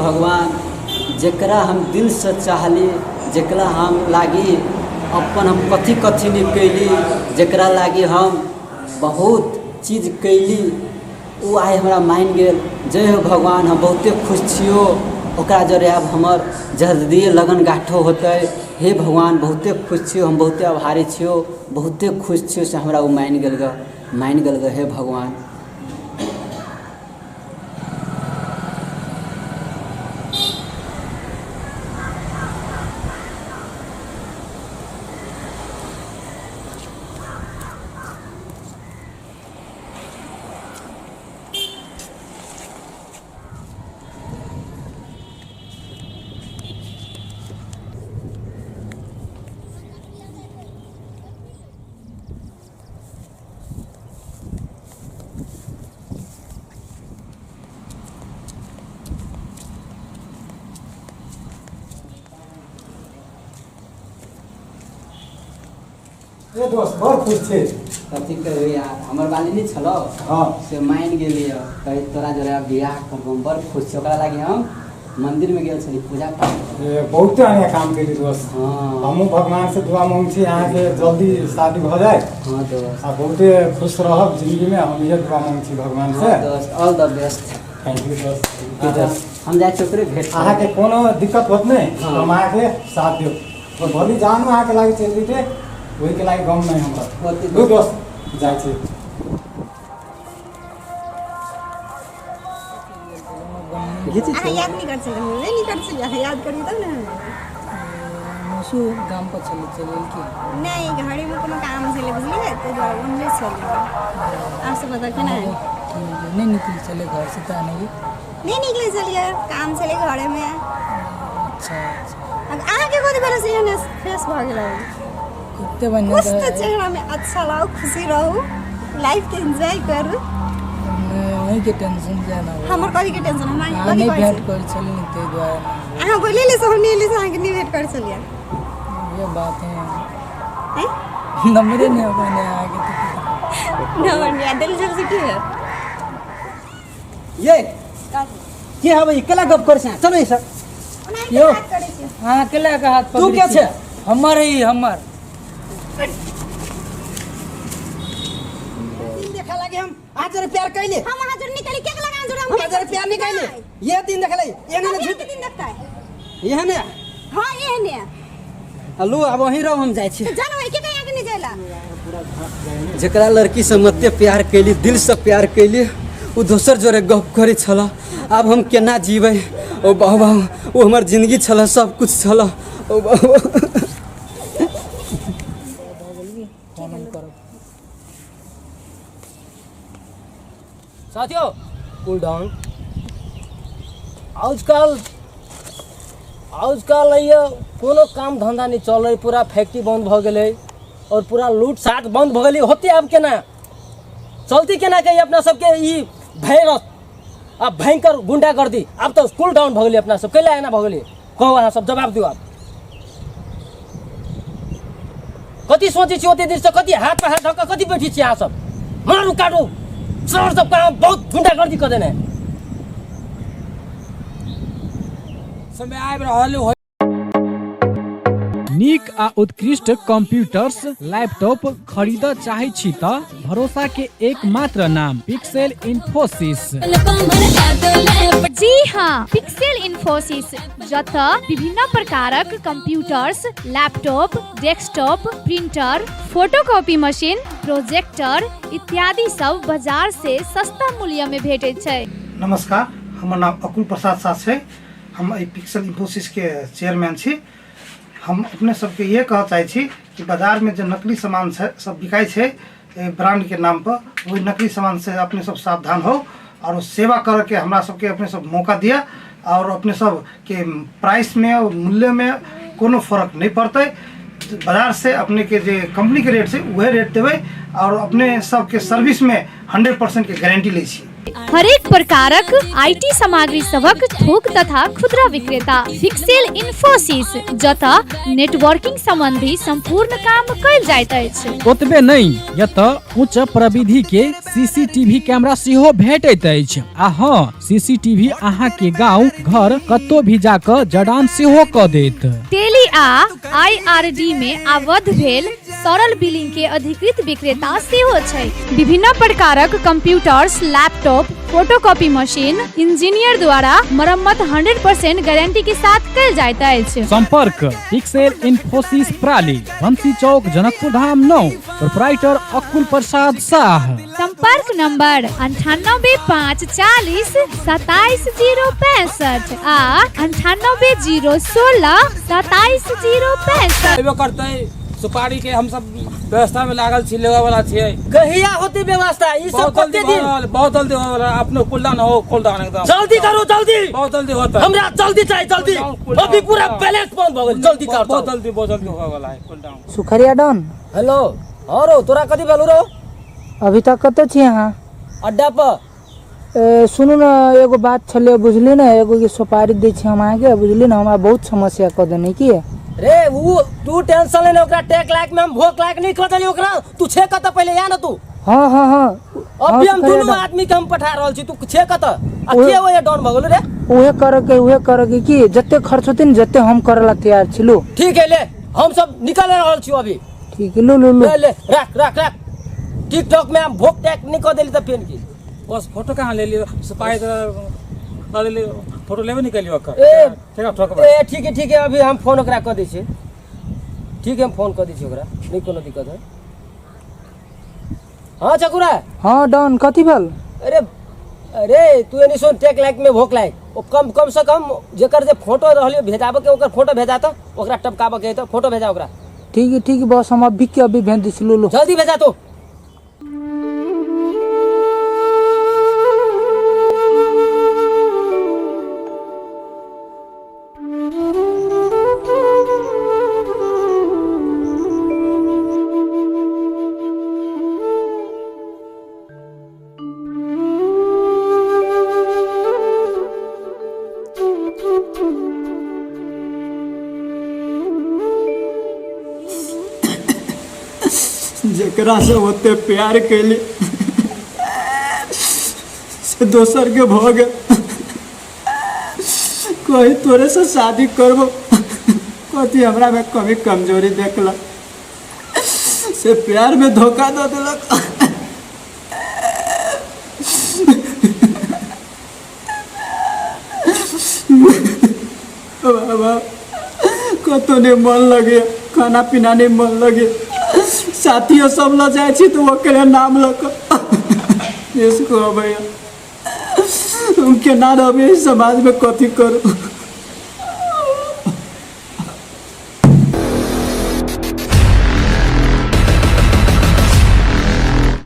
भगवान जकरा हम दिल से चाहली, जकरा हम लागी अपन हम कथी कथी नहीं कैली, जकरा लागी हम बहुत चीज कैली, वो आइ हमरा मान गेल। जय हो भगवान, हम बहुते खुश छियो। ओकरा जरे अब हमर जल्दी लगन गाठो होते। हे भगवान बहुते खुश छियो, हम बहुते आभारी छियो, बहुते खुश छियो से हमरा वो मान गेल ग। हे भगवान। ए दोस्त बहुत खुश थे। कथी करू यार, हमर वाली नहीं छलो से मान गेली, कही तोरा जरा बियाह करबो, बड़ खुश छी। ओकरा लागी हम मंदिर में गेल छली पूजा पाठ। बहुत बढ़िया काम केली दोस्त। हमहू भगवान से दुआ मांग छी यहाँ के जल्दी शादी हो जाए। हाँ दोस्त, आ बहुते खुश रहब जिंदगी में, हम ये दुआ मांग छी भगवान से। दोस्त all the best. Thank you दोस्त। हम जाए चोकरे भेट अहाँ के कोनो दिक्कत होत नहीं, हम अहाँ के साथ देव। तो भली जान में अहाँ के लागी चल जेते, वही के लागी गम नहीं हमरा। दू दोस्त जाए छी। याद नहीं कर सकते, नहीं कर सकते, याद करी तब ना। मुसु गाम पर चले की नहीं घड़ी में कोनो काम चले बुझलिए, तो जब उनमें चले आपसे पता कि नहीं निकली चले घर से तो नहीं निकले चलिए, काम चले घरे में। अच्छा अब आगे को बेला से ने फेस भ गेल कितने बन कुछ तो चेहरा में अच्छा लाओ, खुशी रहो, लाइफ के एंजॉय करो। वही के टेंशन जाना हमर कथी के टेंशन, हम नहीं भेंट कर चली नहीं ते द्वारा अहाँ बोले ले सो नहीं ले सो आगे नहीं भेंट कर चलिए। ये बात है हैं नंबर नहीं हो पाने आगे ना बन गया दिल जल से की है ये के हबे केला गप कर छ। चलो ई सब यो हां केला का हाथ पकड़ तू के छे? हमर ही हमर दिन देखा लागे हम आज रे प्यार कैले, हम हाजिर निकली के लगा जोर हम आज रे प्यार नहीं कैले। ये दिन देखले ये ने झूठ दिन देखता है। ये ने हां ये ने हेलो, अब वहीं रहो, हम जाए छी। जानो है के कहीं आगे नहीं जाइला। जकरा लड़की से मते प्यार कैली, दिल से प्यार कैली, वो दोसर जोरे गप करे छला। अब हम केना जीवे? ओ बाबा, वो हमर जिंदगी छला, सब कुछ छला। ओ बाबा साथियों कूल डाउन। आजकल ये कोनो काम धंधा नहीं चल रही, पूरा फैक्ट्री बंद भ गेले और पूरा लूट साट बंद भ गेली। होते अब केना चलती केना कही अपना सबके ई भैरस अब भयंकर गुंडागर्दी। अब तो कूल डाउन भ गेली अपना सब, कैला एना भ गेली? कहो अहाँ सब जवाब दियो। आप कति सोची छी ओते देर से, कति हाथ पे हाथ धक्का, कति बैठी छी अहाँ सब? मारू काटू सर सब काम बहुत गुंडागर्दी कर देने। समय आबि रहल हो। नीक आ उत्कृष्ट कंप्यूटर्स लैपटॉप खरीद चाहे छी त भरोसा के एकमात्र नाम पिक्सेल इन्फोसिस। जी हाँ, पिक्सेल इन्फोसिस जत विभिन्न प्रकारक computers, laptop, desktop, printer, photocopy machine, projector इत्यादि सब बाजार से सस्ता मूल्य में भेटे छै। नमस्कार, हमर नाम अकुल प्रसाद साथ है। हम पिक्सेल इन्फोसिस के चेयरमैन छी। हम अपने सबके ये कह चाहे छी कि बाजार में जो नकली सामान सब बिकाई है ब्रांड के नाम पर, वही नकली सामान से अपने सब सावधान हो और सेवा करके हमरा सबके अपने सब मौका दिया। और अपने सब के प्राइस में और मूल्य में कोनो फर्क नहीं पड़ते। बाजार से अपने के जो कंपनी के रेट से वही रेट देवे और अपने सबके सर्विस में 100% के गारंटी ले छी। हरेक प्रकारक आईटी सामग्री सबक थोक तथा खुदरा विक्रेता पिक्सेल इन्फोसिस जतऽ नेटवर्किंग संबंधी संपूर्ण काम कयल जाइत अछि। ओतबे नहीं यतऽ उच्च प्रविधि के सीसीटीवी कैमरा सेहो भेटैत अछि। आ हाँ, सीसीटीवी अहाँ के गांव घर कतौ भी जाकर जड़ान सेहो क देत। टेली आ आईआरडी में आबद्ध भेल सरल बिलिंग के अधिकृत विक्रेता सेहो छै। विभिन्न प्रकारक computers, laptop, photocopy machine engineer द्वारा मरम्मत 100% गारंटी के साथ कयल जाइत अछि। संपर्क पिक्सेल इन्फोसिस प्राली, बंसी चौक, जनकपुर धाम 9, प्रोप्राइटर अकुल प्रसाद शाह। संपर्क नंबर 9854 27065 आ 9801 27065। करते सुपारी के हम सब व्यवस्था में लागल छी, लेवा वाला छियै। कहिया होती व्यवस्था? ई सब कते दिन? बहुत जल्दी हो वाला। अपने कुलदान हो, कुलदान एकदम जल्दी करो, जल्दी, बहुत जल्दी होता है। हमरा जल्दी चाहिए, जल्दी। अभी पूरा बैलेंस बंद हो गेल, जल्दी कर। बहुत जल्दी हो वाला है कुलदान। Sukhariya don, hello. और तोरा कथी भेलू रो? अभी तक कते छी अहाँ? अड्डा पर। सुनू ना, एगो बात छले, बुझली ना, एगो के सुपारी दै छी हम अहाँके, बुझली ना, हमरा बहुत समस्या क देने की रे। वो तू टेंशन लेने, ओकरा टेक लायक में हम भोक लायक नहीं कर देली ओकरा। तू छे कत पहले या ना तू। हाँ हाँ हाँ, अभी हम दोनों आदमी के हम पठा रहल छी, तू छे कत आ के वो ये डॉन भगल रे। उहे करे के की जत्ते खर्च होते न जत्ते हम करला तैयार छिलू। ठीक है, ले हम सब निकल रहल छी अभी। ठीक है, लो लो लो, ले रख रख रख। टिकटॉक में हम भोक टैक नहीं कर देली त पेन की बस फोटो कहाँ ले लियो? सुपारी ले लियो, फोटो लेबे नहीं कलियो ओकर। ठीक है, अभी हम फोन ओकरा कर दै छी। ठीक है, हम फोन कर दै छी ओकरा, नहीं कोनो दिक्कत है। हाँ चकुरा। हाँ डॉन, कथी भेल? अरे तू एनी सुन, टेक लायक में भोक लायक ओ कम से कम जेकर जे फोटो रहलियो भेजाबे के, ओकर फोटो भेजा तो ओकरा टपकाबे के तो फोटो भेजा ओकरा। ठीक है बॉस, हम अभी के अभी भेज दै छी, लो जल्दी भेजा तो। जेकरा से होते प्यार कैली से दोसर के भोग कोई तोरे से शादी करबो, कथी हमरा में कमी कमजोरी देखला से प्यार में धोखा दे दिलक। बाबा कतो नहीं मन लगे, खाना पीना नहीं मन लगे, साथियों सब ल जाए छी तो ओकरे नाम लक इसको भैया उनके ना रहे समाज में कथी करूँ।